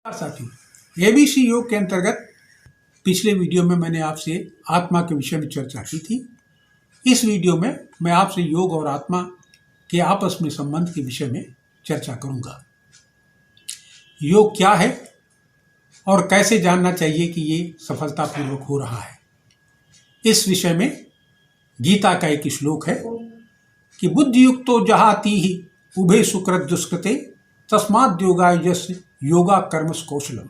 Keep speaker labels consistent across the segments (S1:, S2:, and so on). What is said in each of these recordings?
S1: साथियों, एबीसी योग के अंतर्गत पिछले वीडियो में मैंने आपसे आत्मा के विषय में चर्चा की थी। इस वीडियो में मैं आपसे योग और आत्मा के आपस में संबंध के विषय में चर्चा करूंगा। योग क्या है और कैसे जानना चाहिए कि ये सफलतापूर्वक हो रहा है। इस विषय में गीता का एक श्लोक है कि बुद्धियुक्तो जहाति ही उभे सुकृत दुष्कृते तस्माद् योगाय यस्य योगा कर्मस कौशलम।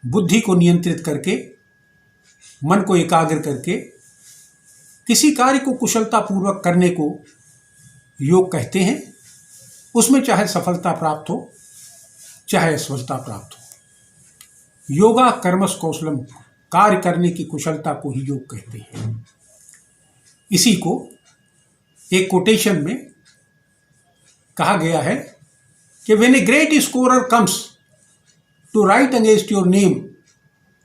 S1: बुद्धि को नियंत्रित करके, मन को एकाग्र करके किसी कार्य को कुशलतापूर्वक करने को योग कहते हैं। उसमें चाहे सफलता प्राप्त हो चाहे असफलता प्राप्त हो। योगा कर्मस कौशलम, कार्य करने की कुशलता को ही योग कहते हैं। इसी को एक कोटेशन में कहा गया है कि when a great scorer comes to write against your name,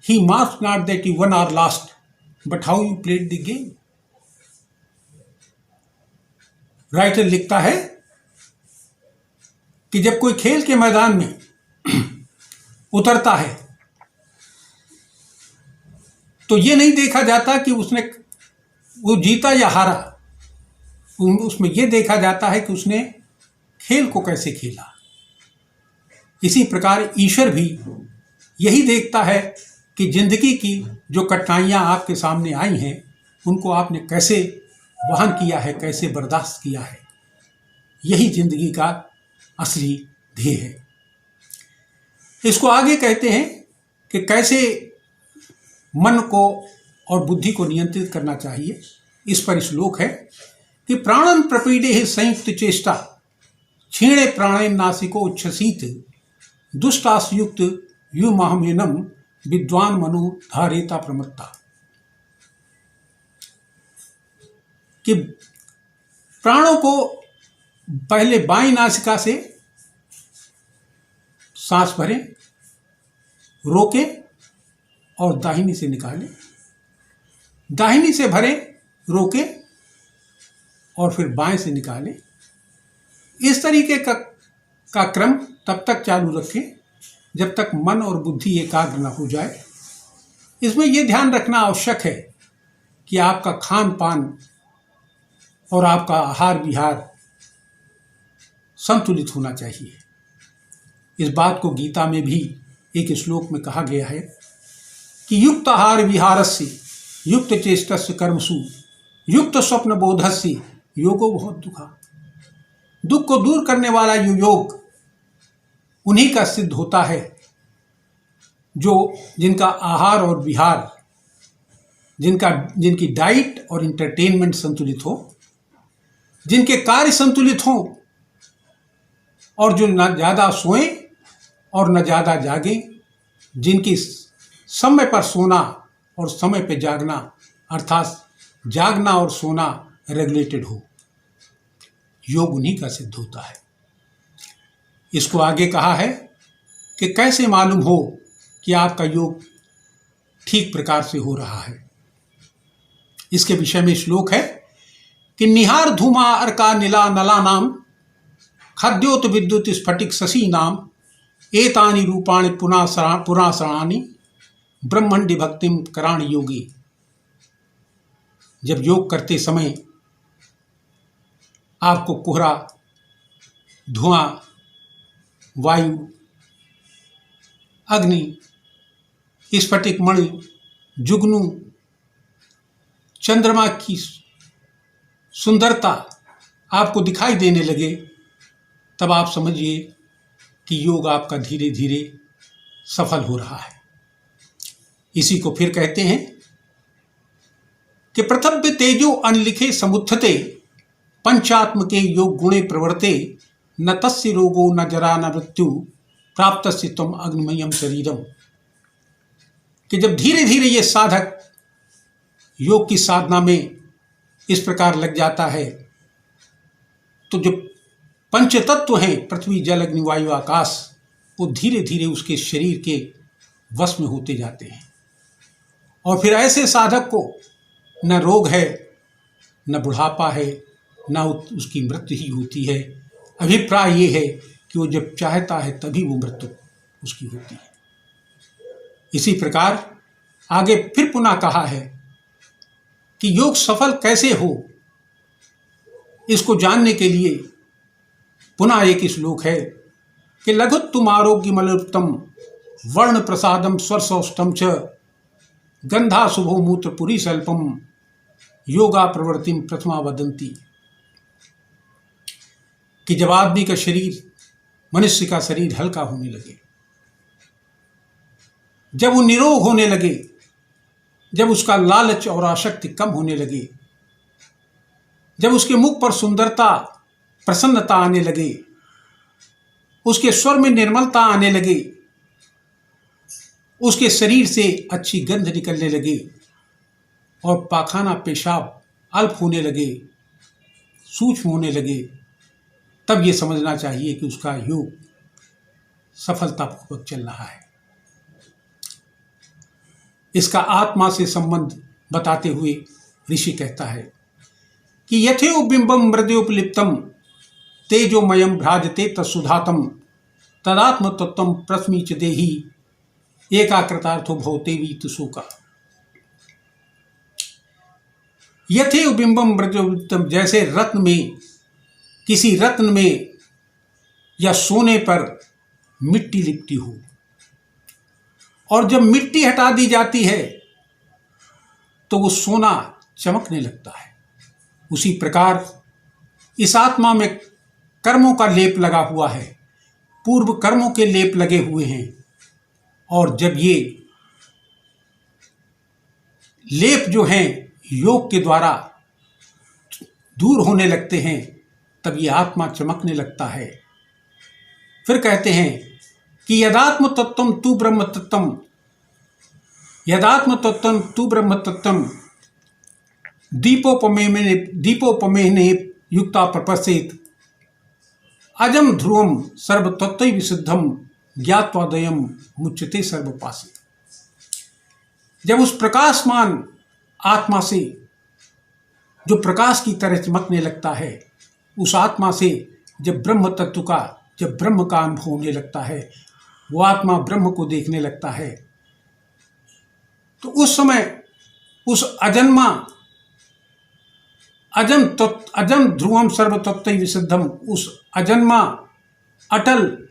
S1: he marks not that you won or lost, but how you played the game. Writer लिखता है कि जब कोई खेल के मैदान में उतरता है तो ये नहीं देखा जाता कि वो जीता या हारा। उसमें यह देखा जाता है कि उसने खेल को कैसे खेला। इसी प्रकार ईश्वर भी यही देखता है कि जिंदगी की जो कठिनाइयां आपके सामने आई हैं उनको आपने कैसे वहन किया है, कैसे बर्दाश्त किया है। यही जिंदगी का असली ध्येय है। इसको आगे कहते हैं कि कैसे मन को और बुद्धि को नियंत्रित करना चाहिए। इस पर श्लोक है कि प्राणन प्रपीडे संयुक्त चेष्टा क्षीणे प्राणे नासिको उच्छसीत दुष्टासयुक्त यु महमेनम विद्वान मनु धारेता प्रमत्ता। कि प्राणों को पहले बाईं नासिका से सांस भरें, रोकें और दाहिनी से निकालें। दाहिनी से भरें, रोकें और फिर बाएं से निकालें। इस तरीके का क्रम तब तक चालू रखें जब तक मन और बुद्धि एकाग्र न हो जाए। इसमें यह ध्यान रखना आवश्यक है कि आपका खान पान और आपका आहार विहार संतुलित होना चाहिए। इस बात को गीता में भी एक श्लोक में कहा गया है कि युक्त आहार विहारस्य युक्त चेष्टस्य कर्मसु युक्त स्वप्न बोधस्य योगो बहुत दुखा। दुख को दूर करने वाला योग उन्हीं का सिद्ध होता है जिनका आहार और विहार, जिनकी डाइट और इंटरटेनमेंट संतुलित हो, जिनके कार्य संतुलित हों और जो न ज़्यादा सोएं और न ज़्यादा जागें, जिनकी समय पर सोना और समय पर जागना अर्थात जागना और सोना रेगुलेटेड हो। योग उन्हीं का सिद्ध होता है। इसको आगे कहा है कि कैसे मालूम हो कि आपका योग ठीक प्रकार से हो रहा है। इसके विषय में श्लोक है कि निहार धूमा अर्का नीला नला नाम खाद्योत विद्युत स्फटिक शशि नाम एतानि रूपाणि पुरासराणि ब्रह्मंडि भक्तिम कराणि योगी। जब योग करते समय आपको कोहरा, धुआं, वायु, अग्नि, स्फटिक मणि, जुगनू, चंद्रमा की सुंदरता आपको दिखाई देने लगे, तब आप समझिए कि योग आपका धीरे धीरे सफल हो रहा है। इसी को फिर कहते हैं कि प्रथव्य तेजो अनलिखे समुत्थते पंचात्म के योग गुणे प्रवर्ते न तस्य रोगो न जरा न मृत्यु प्राप्तस्य त्वम अग्निमयम शरीरम। कि जब धीरे धीरे ये साधक योग की साधना में इस प्रकार लग जाता है तो जो पंच तत्व हैं पृथ्वी जल अग्नि वायु आकाश, वो धीरे धीरे उसके शरीर के वश में होते जाते हैं। और फिर ऐसे साधक को न रोग है, न बुढ़ापा है, न उसकी मृत्यु ही होती है। अभिप्राय ये है कि वो जब चाहता है तभी वो मृत्यु उसकी होती है। इसी प्रकार आगे फिर पुनः कहा है कि योग सफल कैसे हो, इसको जानने के लिए पुनः एक श्लोक है कि लघुत्तम आरोग्यमलोत्तम वर्ण प्रसादम स्वर्सौष्टम च गंधा शुभो मूत्र पुरी स्वल्पम योगा प्रवृत्तिम प्रथमा वदंती। कि जब आदमी का शरीर, मनुष्य का शरीर हल्का होने लगे, जब वो निरोग होने लगे, जब उसका लालच और आसक्ति कम होने लगे, जब उसके मुख पर सुंदरता, प्रसन्नता आने लगे, उसके स्वर में निर्मलता आने लगे, उसके शरीर से अच्छी गंध निकलने लगे और पाखाना पेशाब अल्प होने लगे, सूक्ष्म होने लगे, तब ये समझना चाहिए कि उसका योग सफलतापूर्वक चल रहा है। इसका आत्मा से संबंध बताते हुए ऋषि कहता है कि यथेव बिंबम मृदयोपलिप्तम तेजोमयम भ्राजते तत्सुधातम तदात्म तत्वम प्रश्मी च देहि एकाकृतार्थो भवतेवी तुसुका। यथेव बिंबम मृदयोपलिप्तम, जैसे रत्न में, किसी रत्न में या सोने पर मिट्टी लिपटी हो और जब मिट्टी हटा दी जाती है तो वो सोना चमकने लगता है। उसी प्रकार इस आत्मा में कर्मों का लेप लगा हुआ है, पूर्व कर्मों के लेप लगे हुए हैं, और जब ये लेप जो हैं योग के द्वारा दूर होने लगते हैं, तब ये आत्मा चमकने लगता है। फिर कहते हैं कि यदात्म तत्वम तू ब्रह्म तत्वम, यदात्म तत्वम तू ब्रह्म तत्वम दीपोपमेन युक्ता प्रपश्येत अजम ध्रुवम सर्वतत्व विशुद्धम ज्ञात्वादयम मुच्यते सर्वपासी। जब उस प्रकाशमान आत्मा से, जो प्रकाश की तरह चमकने लगता है, उस आत्मा से जब ब्रह्म तत्व का, जब ब्रह्म का अनुभव होने लगता है, वो आत्मा ब्रह्म को देखने लगता है, तो उस समय उस अजन्मा अजम ध्रुवम सर्व तत्व विशुद्धम, उस अजन्मा, अटल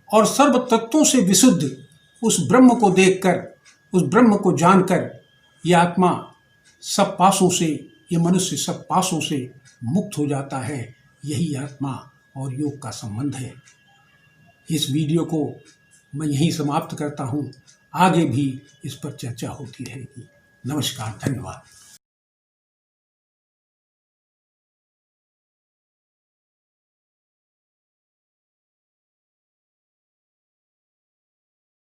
S1: और सर्व तत्वों से विशुद्ध उस ब्रह्म को देखकर, उस ब्रह्म को जानकर यह आत्मा सब पासों से, ये मनुष्य सब पासों से मुक्त हो जाता है। यही आत्मा और योग का संबंध है। इस वीडियो को मैं यहीं समाप्त करता हूँ। आगे भी इस पर चर्चा होती रहेगी। नमस्कार, धन्यवाद।